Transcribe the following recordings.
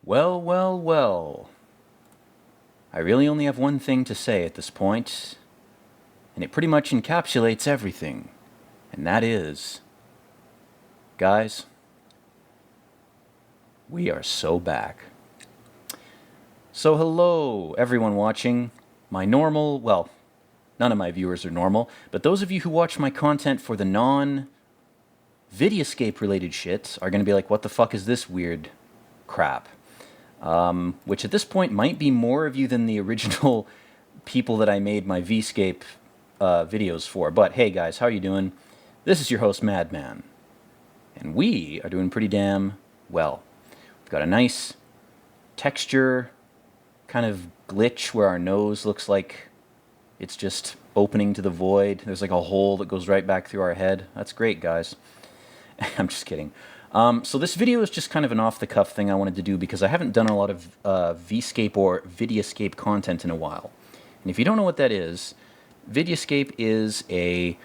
Well, well, well. I really only have one thing to say at this point, and it pretty much encapsulates everything. And that is, guys, we are so back. So hello, everyone watching. My normal, well, none of my viewers are normal, but those of you who watch my content for the non-Vidioscape related shit are going to be like, what the fuck is this weird crap? Which at this point might be more of you than the original people that I made my Vscape videos for. But hey guys, how are you doing? This is your host, Madman. And we are doing pretty damn well. We've got a nice texture kind of glitch where our nose looks like it's just opening to the void. There's like a hole that goes right back through our head. That's great, guys. I'm just kidding. So this video is just kind of an off-the-cuff thing I wanted to do because I haven't done a lot of Vscape or Vidioscape content in a while. And if you don't know what that is, Vidioscape is a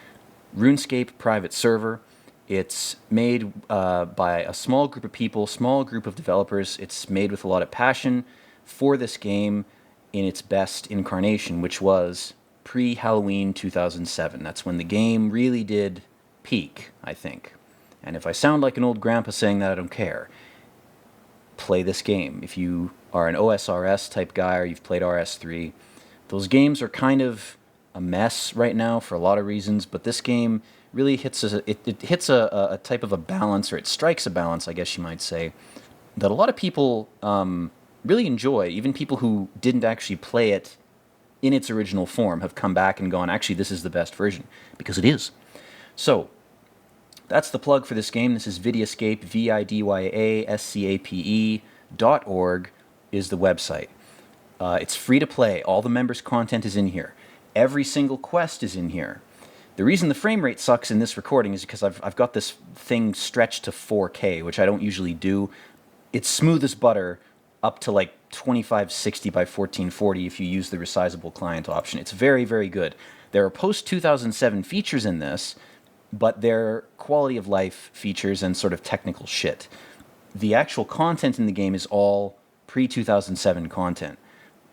RuneScape private server. It's made by a small group of people, small group of developers. It's made with a lot of passion for this game in its best incarnation, which was pre-Halloween 2007. That's when the game really did peak, I think. And if I sound like an old grandpa saying that, I don't care. Play this game. If you are an OSRS type guy or you've played RS3, those games are kind of a mess right now for a lot of reasons, but this game really hits it hits a type of a balance, or it strikes a balance, I guess you might say, that a lot of people really enjoy. Even people who didn't actually play it in its original form have come back and gone, actually, this is the best version, because it is. So, that's the plug for this game. This is Vidioscape, VIDYASCAPE.org is the website. It's free to play. All the members' content is in here. Every single quest is in here. The reason the frame rate sucks in this recording is because I've got this thing stretched to 4K, which I don't usually do. It's smooth as butter up to like 2560 by 1440 if you use the resizable client option. It's very, very good. There are post-2007 features in this, but they're quality of life features and sort of technical shit. The actual content in the game is all pre-2007 content.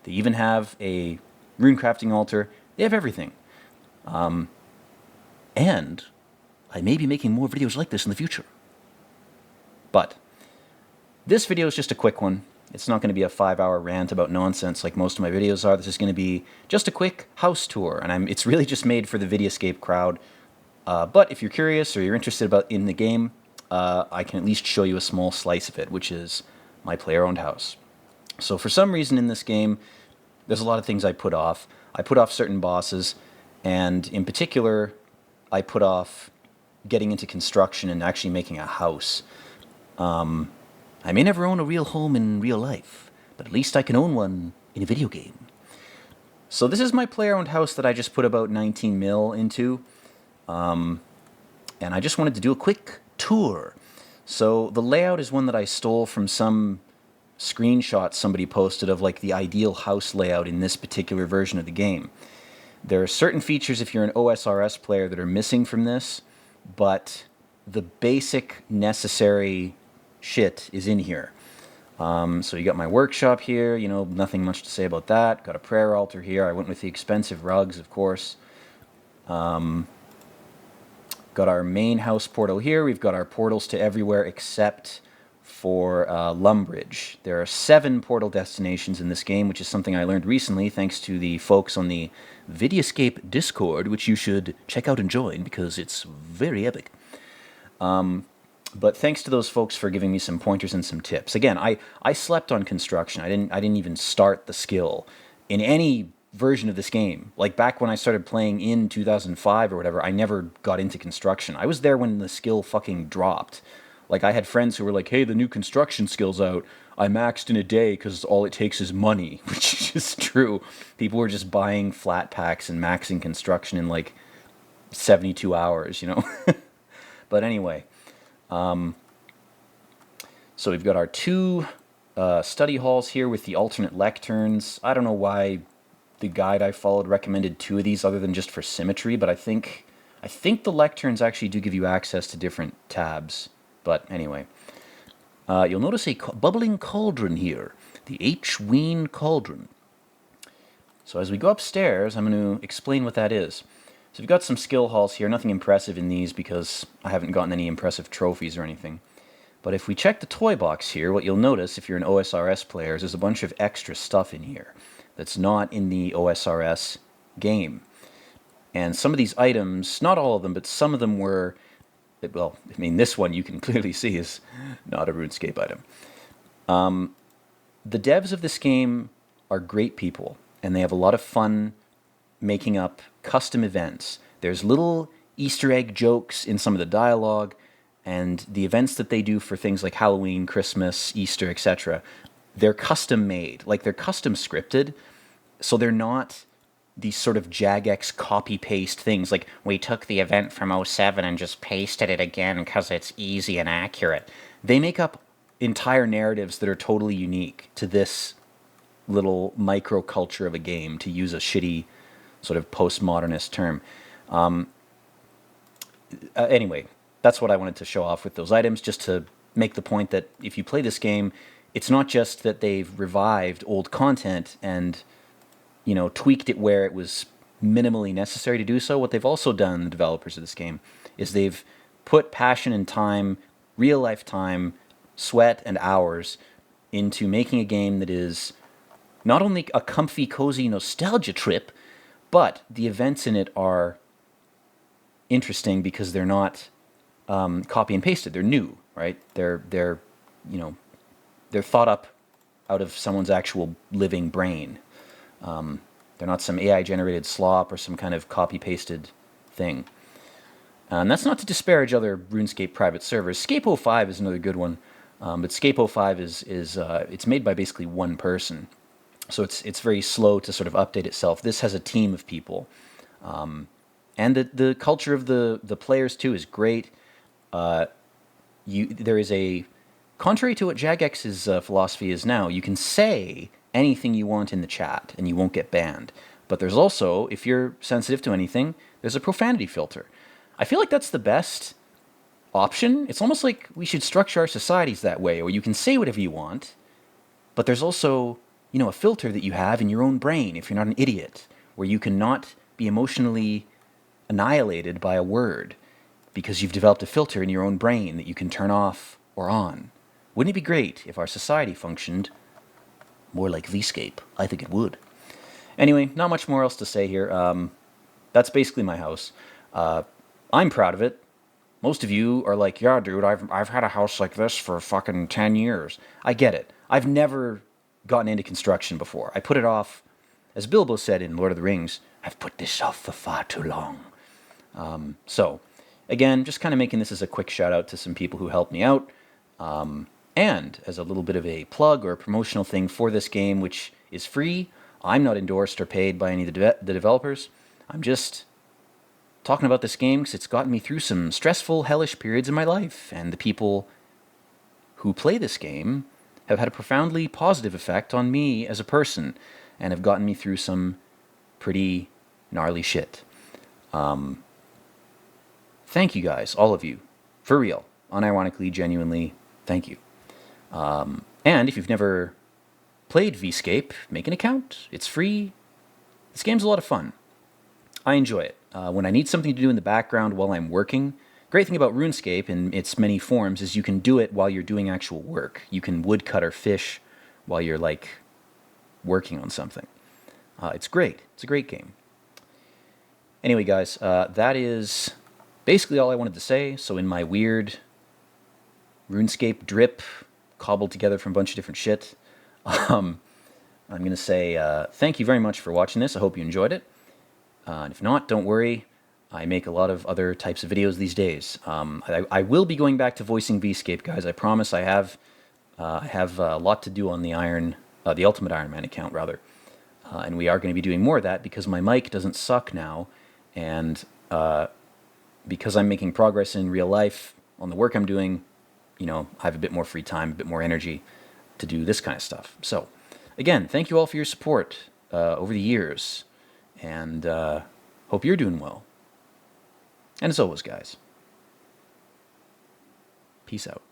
They even have a runecrafting altar. They have everything. And I may be making more videos like this in the future. But this video is just a quick one. It's not going to be a 5-hour rant about nonsense like most of my videos are. This is going to be just a quick house tour, and it's really just made for the Vidioscape crowd. But if you're curious or you're interested in the game, I can at least show you a small slice of it, which is my player-owned house. So for some reason in this game, there's a lot of things I put off. I put off certain bosses, and in particular, I put off getting into construction and actually making a house. I may never own a real home in real life, but at least I can own one in a video game. So this is my player-owned house that I just put about 19 mil into. And I just wanted to do a quick tour. So the layout is one that I stole from some screenshot somebody posted of like the ideal house layout in this particular version of the game. There are certain features if you're an OSRS player that are missing from this, but the basic necessary shit is in here. So you got my workshop here, you know, nothing much to say about that. Got a prayer altar here. I went with the expensive rugs, of course. Got our main house portal here. We've got our portals to everywhere except for Lumbridge. There are 7 portal destinations in this game, which is something I learned recently thanks to the folks on the Vidioscape Discord, which you should check out and join because it's very epic. But thanks to those folks for giving me some pointers and some tips. Again, I slept on construction. I didn't even start the skill in any version of this game. Like back when I started playing in 2005 or whatever, I never got into construction. I was there when the skill fucking dropped. Like I had friends who were like, hey, the new construction skill's out. I maxed in a day because all it takes is money, which is true. People were just buying flat packs and maxing construction in like 72 hours, you know? But anyway, so we've got our 2 study halls here with the alternate lecterns. I don't know why the guide I followed recommended 2 of these other than just for symmetry, but I think the lecterns actually do give you access to different tabs. But anyway, you'll notice a bubbling cauldron here, the H-Ween cauldron. So as we go upstairs, I'm going to explain what that is. So we've got some skill halls here, nothing impressive in these because I haven't gotten any impressive trophies or anything. But if we check the toy box here, what you'll notice if you're an OSRS player is there's a bunch of extra stuff in here that's not in the OSRS game. And some of these items, not all of them, but some of them were, well, I mean, this one you can clearly see is not a RuneScape item. The devs of this game are great people, and they have a lot of fun making up custom events. There's little Easter egg jokes in some of the dialogue, and the events that they do for things like Halloween, Christmas, Easter, etc., they're custom made. Like, they're custom scripted, so they're not these sort of Jagex copy-paste things. Like, we took the event from 07 and just pasted it again because it's easy and accurate. They make up entire narratives that are totally unique to this little microculture of a game, to use a shitty sort of postmodernist term. Anyway, that's what I wanted to show off with those items, just to make the point that if you play this game, it's not just that they've revived old content and, you know, tweaked it where it was minimally necessary to do so. What they've also done, the developers of this game, is they've put passion and time, real life time, sweat and hours into making a game that is not only a comfy, cozy nostalgia trip, but the events in it are interesting because they're not copy and pasted. They're new, right? They're thought up out of someone's actual living brain. They're not some AI generated slop or some kind of copy pasted thing. And that's not to disparage other RuneScape private servers. Scape 05 is another good one, but Scape 05 is it's made by basically one person, so it's very slow to sort of update itself. This has a team of people, and the culture of the players too is great. There is a, contrary to what Jagex's philosophy is now, you can say anything you want in the chat and you won't get banned. But there's also, if you're sensitive to anything, there's a profanity filter. I feel like that's the best option. It's almost like we should structure our societies that way, where you can say whatever you want, but there's also, you know, a filter that you have in your own brain, if you're not an idiot, where you cannot be emotionally annihilated by a word because you've developed a filter in your own brain that you can turn off or on. Wouldn't it be great if our society functioned more like VScape? I think it would. Anyway, not much more else to say here. That's basically my house. I'm proud of it. Most of you are like, yeah, dude, I've had a house like this for fucking 10 years. I get it. I've never gotten into construction before. I put it off, as Bilbo said in Lord of the Rings, I've put this off for far too long. So, again, just kind of making this as a quick shout out to some people who helped me out. And as a little bit of a plug or a promotional thing for this game, which is free. I'm not endorsed or paid by any of the developers. I'm just talking about this game because it's gotten me through some stressful, hellish periods in my life. And the people who play this game have had a profoundly positive effect on me as a person and have gotten me through some pretty gnarly shit. Thank you guys, all of you, for real, unironically, genuinely, thank you. And if you've never played VScape, make an account. It's free. This game's a lot of fun. I enjoy it. When I need something to do in the background while I'm working, great thing about RuneScape in its many forms is you can do it while you're doing actual work. You can woodcut or fish while you're, like, working on something. It's great. It's a great game. Anyway, guys, that is basically all I wanted to say. So in my weird RuneScape drip, cobbled together from a bunch of different shit, I'm going to say thank you very much for watching this. I hope you enjoyed it. And if not, don't worry. I make a lot of other types of videos these days. I will be going back to voicing VScape, guys. I promise. I have a lot to do on the Ultimate Iron Man account, rather. And we are going to be doing more of that because my mic doesn't suck now. And because I'm making progress in real life on the work I'm doing, you know, I have a bit more free time, a bit more energy to do this kind of stuff. So, again, thank you all for your support over the years. And hope you're doing well. And as always, guys, peace out.